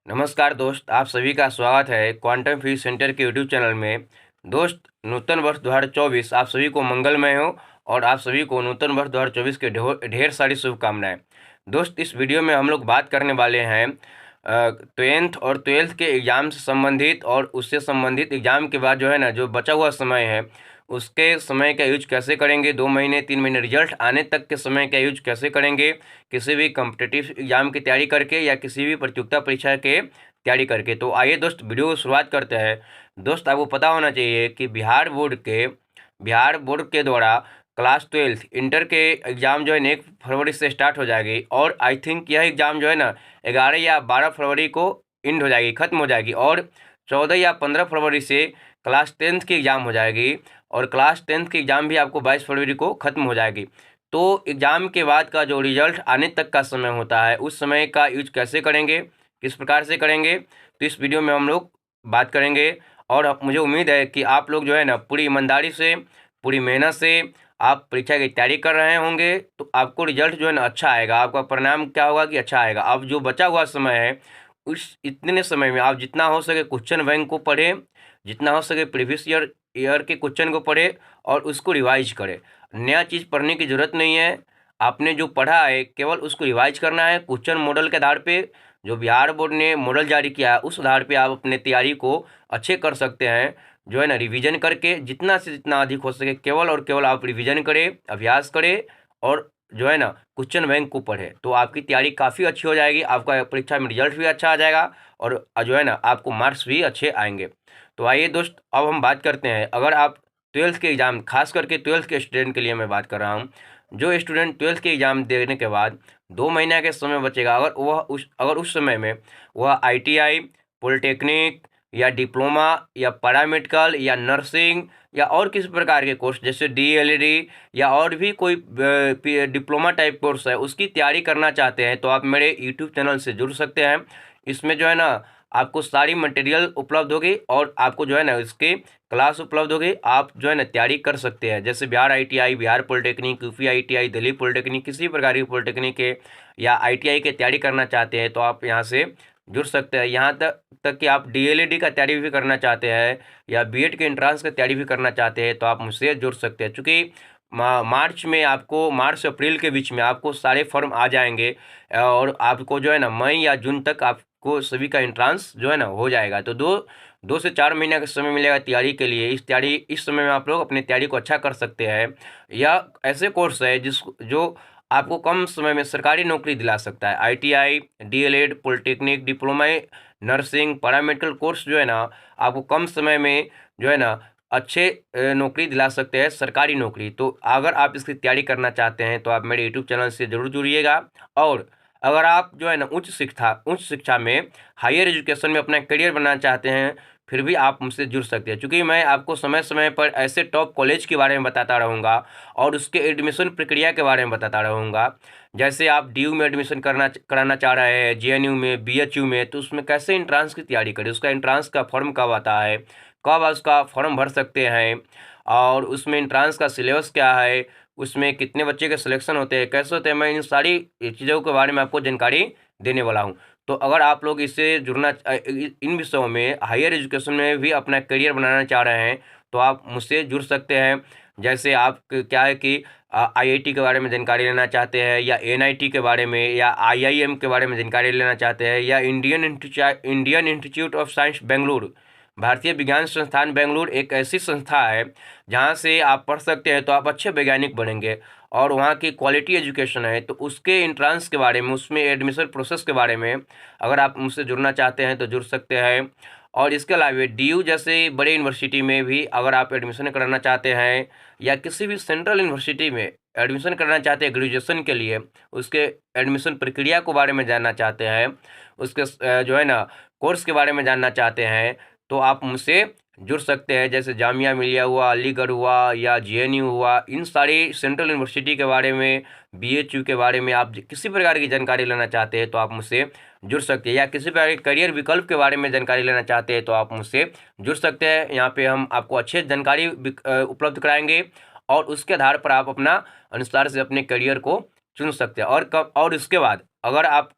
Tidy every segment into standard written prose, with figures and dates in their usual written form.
नमस्कार दोस्त, आप सभी का स्वागत है क्वांटम फिजिक्स सेंटर के यूट्यूब चैनल में। दोस्त, नूतन वर्ष 2024 आप सभी को मंगलमय हो और आप सभी को नूतन वर्ष 2024 के ढेर सारी शुभकामनाएं। दोस्त, इस वीडियो में हम लोग बात करने वाले हैं 10th और 12th के एग्ज़ाम से संबंधित और उससे संबंधित एग्ज़ाम के बाद जो है ना, जो बचा हुआ समय है उसके समय का यूज कैसे करेंगे, 2 महीने 3 महीने रिजल्ट आने तक के समय का यूज कैसे करेंगे, किसी भी कॉम्पिटिटिव एग्जाम की तैयारी करके या किसी भी प्रतियोगिता परीक्षा के तैयारी करके। तो आइए दोस्त, वीडियो को शुरुआत करते हैं। दोस्त, आपको पता होना चाहिए कि बिहार बोर्ड के द्वारा क्लास 12 इंटर के एग्ज़ाम जो है ना 1 फरवरी से स्टार्ट हो जाएगी और आई थिंक यह एग्ज़ाम जो है ना 11 या 12 फरवरी को एंड हो जाएगी, ख़त्म हो जाएगी और 14 या 15 फरवरी से क्लास 10th की एग्ज़ाम हो जाएगी और क्लास 10th की एग्ज़ाम भी आपको 22 फरवरी को ख़त्म हो जाएगी। तो एग्ज़ाम के बाद का जो रिजल्ट आने तक का समय होता है उस समय का यूज कैसे करेंगे, किस प्रकार से करेंगे, तो इस वीडियो में हम लोग बात करेंगे। और मुझे उम्मीद है कि आप लोग जो है ना पूरी ईमानदारी से, पूरी मेहनत से आप परीक्षा की तैयारी कर रहे होंगे तो आपको रिजल्ट जो है ना अच्छा आएगा, आपका परिणाम क्या होगा कि अच्छा आएगा। अब जो बचा हुआ समय है उस इतने समय में आप जितना हो सके क्वेश्चन बैंक को पढ़ें, जितना हो सके प्रीवियस ईयर के क्वेश्चन को पढ़े और उसको रिवाइज करें। नया चीज़ पढ़ने की ज़रूरत नहीं है, आपने जो पढ़ा है केवल उसको रिवाइज करना है। क्वेश्चन मॉडल के आधार पे जो बिहार बोर्ड ने मॉडल जारी किया है उस आधार पे आप अपने तैयारी को अच्छे कर सकते हैं। जो है ना, रिवीजन करके जितना से जितना अधिक हो सके केवल और केवल आप रिवीजन करें, अभ्यास करें और जो है ना क्वेश्चन बैंक को पढ़े तो आपकी तैयारी काफ़ी अच्छी हो जाएगी, आपका परीक्षा में रिजल्ट भी अच्छा आ जाएगा और जो है ना आपको मार्क्स भी अच्छे आएंगे। तो आइए दोस्त, अब हम बात करते हैं। अगर आप 12th के एग्ज़ाम, खास करके 12th के स्टूडेंट के लिए मैं बात कर रहा हूँ, जो स्टूडेंट 12th के एग्ज़ाम देने के बाद 2 महीने के समय बचेगा, अगर उस समय में वह ITI, पॉलिटेक्निक या डिप्लोमा या पैरामेडिकल या नर्सिंग या और किसी प्रकार के कोर्स जैसे DLED या और भी कोई डिप्लोमा टाइप कोर्स है उसकी तैयारी करना चाहते हैं तो आप मेरे यूट्यूब चैनल से जुड़ सकते हैं। इसमें जो है ना आपको सारी मटेरियल उपलब्ध होगी और आपको जो है ना इसके क्लास उपलब्ध होगी, आप जो है ना तैयारी कर सकते हैं। जैसे Bihar ITI, Bihar polytechnic, UP ITI, Delhi polytechnic, किसी प्रकार की पॉलिटेक्निक के या ITI के तैयारी करना चाहते हैं तो आप यहाँ से जुड़ सकते हैं। यहाँ तक कि आप DLED का तैयारी भी करना चाहते हैं या BEd के एंट्रांस का तैयारी भी करना चाहते हैं तो आप मुझसे जुड़ सकते हैं। चूँकि मार्च में आपको, मार्च से अप्रैल के बीच में आपको सारे फॉर्म आ जाएंगे और आपको जो है ना मई या जून तक आपको सभी का एंट्रांस जो है ना हो जाएगा। तो 2 से 4 महीने का समय मिलेगा तैयारी के लिए। इस समय में आप लोग अपनी तैयारी को अच्छा कर सकते हैं। या ऐसे कोर्स है जो आपको कम समय में सरकारी नौकरी दिला सकता है। ITI, DLED, polytechnic, diploma, nursing, paramedical course जो है ना आपको कम समय में जो है ना अच्छे नौकरी दिला सकते हैं, सरकारी नौकरी। तो अगर आप इसकी तैयारी करना चाहते हैं तो आप मेरे यूट्यूब चैनल से ज़रूर जुड़िएगा। और अगर आप जो है ना उच्च शिक्षा में, हायर एजुकेशन में अपना करियर बनाना चाहते हैं फिर भी आप मुझसे जुड़ सकते हैं। चूँकि मैं आपको समय समय पर ऐसे टॉप कॉलेज के बारे में बताता रहूँगा और उसके एडमिशन प्रक्रिया के बारे में बताता रहूँगा। जैसे आप DU में एडमिशन कराना चाह रहे हैं, JNU में, BHU में, तो उसमें कैसे एंट्रांस की तैयारी करें, उसका एंट्रांस का फॉर्म कब आता है, कब आप उसका फॉर्म भर सकते हैं और उसमें एंट्रांस का सिलेबस क्या है, उसमें कितने बच्चे के सिलेक्शन होते हैं, कैसे होते हैं, मैं इन सारी चीज़ों के बारे में आपको जानकारी देने वाला हूँ। तो अगर आप लोग इससे इन विषयों में, हायर एजुकेशन में भी अपना करियर बनाना चाह रहे हैं तो आप मुझसे जुड़ सकते हैं। जैसे आप क्या है कि IIT के बारे में जानकारी लेना चाहते हैं या NIT के बारे में या IIM के बारे में जानकारी लेना चाहते हैं या Indian institute of science Bengaluru, भारतीय विज्ञान संस्थान बेंगलुरु एक ऐसी संस्था है जहाँ से आप पढ़ सकते हैं तो आप अच्छे वैज्ञानिक बनेंगे और वहाँ की क्वालिटी एजुकेशन है। तो उसके एंट्रांस के बारे में, उसमें एडमिशन प्रोसेस के बारे में अगर आप मुझसे जुड़ना चाहते हैं तो जुड़ सकते हैं। और इसके अलावा DU जैसे बड़े यूनिवर्सिटी में भी अगर आप एडमिशन कराना चाहते हैं या किसी भी सेंट्रल यूनिवर्सिटी में एडमिशन करना चाहते हैं ग्रेजुएशन के लिए, उसके एडमिशन प्रक्रिया के बारे में जानना चाहते हैं, उसके जो है ना कोर्स के बारे में जानना चाहते हैं तो आप मुझसे जुड़ सकते हैं। जैसे जामिया मिलिया हुआ, अलीगढ़ हुआ या JNU हुआ, इन सारी सेंट्रल यूनिवर्सिटी के बारे में, BHU के बारे में आप किसी प्रकार की जानकारी लेना चाहते हैं तो आप मुझसे जुड़ सकते हैं। या किसी प्रकार के करियर विकल्प के बारे में जानकारी लेना चाहते हैं तो आप मुझसे जुड़ सकते हैं। यहाँ पे हम आपको अच्छे जानकारी उपलब्ध कराएंगे और उसके आधार पर आप अपना अनुसार से अपने करियर को चुन सकते हैं। और इसके बाद अगर आप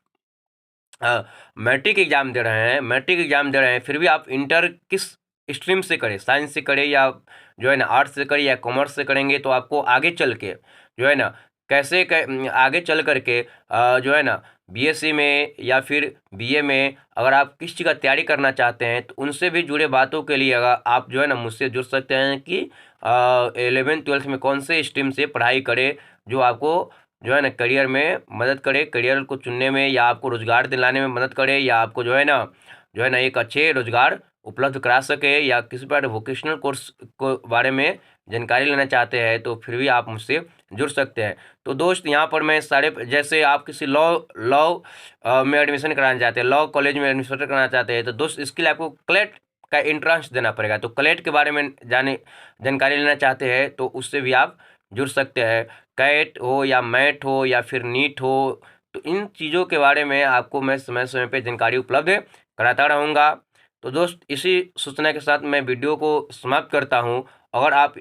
मैट्रिक एग्ज़ाम दे रहे हैं, फिर भी आप इंटर किस स्ट्रीम से करें, साइंस से करें या जो है ना आर्ट्स से करें या कॉमर्स से करेंगे, तो आपको आगे चल के जो है ना आगे चल कर के जो है ना बीएससी में या फिर बीए में अगर आप किस चीज़ का तैयारी करना चाहते हैं, तो उनसे भी जुड़े बातों के लिए अगर आप जो है ना मुझसे जुड़ सकते हैं कि 11th-12th में कौन से स्ट्रीम से पढ़ाई करें जो आपको जो है ना करियर में मदद करे, करियर को चुनने में या आपको रोज़गार दिलाने में मदद करे, या आपको जो है ना एक अच्छे रोज़गार उपलब्ध करा सके, या किसी प्रकार वोकेशनल कोर्स को बारे में जानकारी लेना चाहते हैं, तो फिर भी आप मुझसे जुड़ सकते हैं। तो दोस्त, यहाँ पर मैं सारे, जैसे आप किसी लॉ लॉ में एडमिशन कराना चाहते हैं, लॉ कॉलेज में एडमिशन कराना चाहते हैं, तो दोस्त इसके लिए आपको क्लेट का एंट्रेंस देना पड़ेगा। तो क्लेट के बारे में जानकारी लेना चाहते हैं, तो उससे भी आप जुड़ सकते हैं। कैट हो या मैट हो या फिर नीट हो, तो इन चीज़ों के बारे में आपको मैं समय समय पे जानकारी उपलब्ध कराता रहूँगा। तो दोस्त, इसी सूचना के साथ मैं वीडियो को समाप्त करता हूँ। अगर आप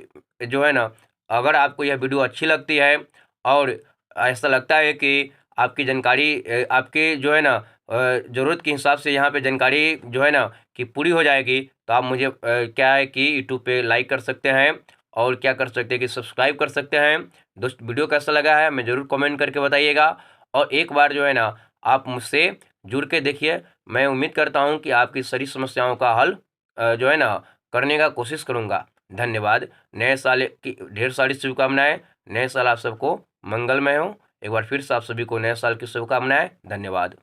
जो है ना अगर आपको यह वीडियो अच्छी लगती है और ऐसा लगता है कि आपकी जानकारी आपके जो है ना ज़रूरत के हिसाब से यहाँ पे जानकारी जो है ना कि पूरी हो जाएगी, तो आप मुझे क्या है कि यूट्यूब पे लाइक कर सकते हैं और क्या कर सकते हैं कि सब्सक्राइब कर सकते हैं। दोस्त, वीडियो कैसा लगा है मैं ज़रूर कमेंट करके बताइएगा, और एक बार जो है ना आप मुझसे जुड़ के देखिए। मैं उम्मीद करता हूँ कि आपकी सारी समस्याओं का हल जो है ना करने का कोशिश करूँगा। धन्यवाद। नए साल की ढेर सारी शुभकामनाएं। नए साल आप सबको मंगलमय हो। एक बार फिर से आप सभी को नए साल की शुभकामनाएं। धन्यवाद।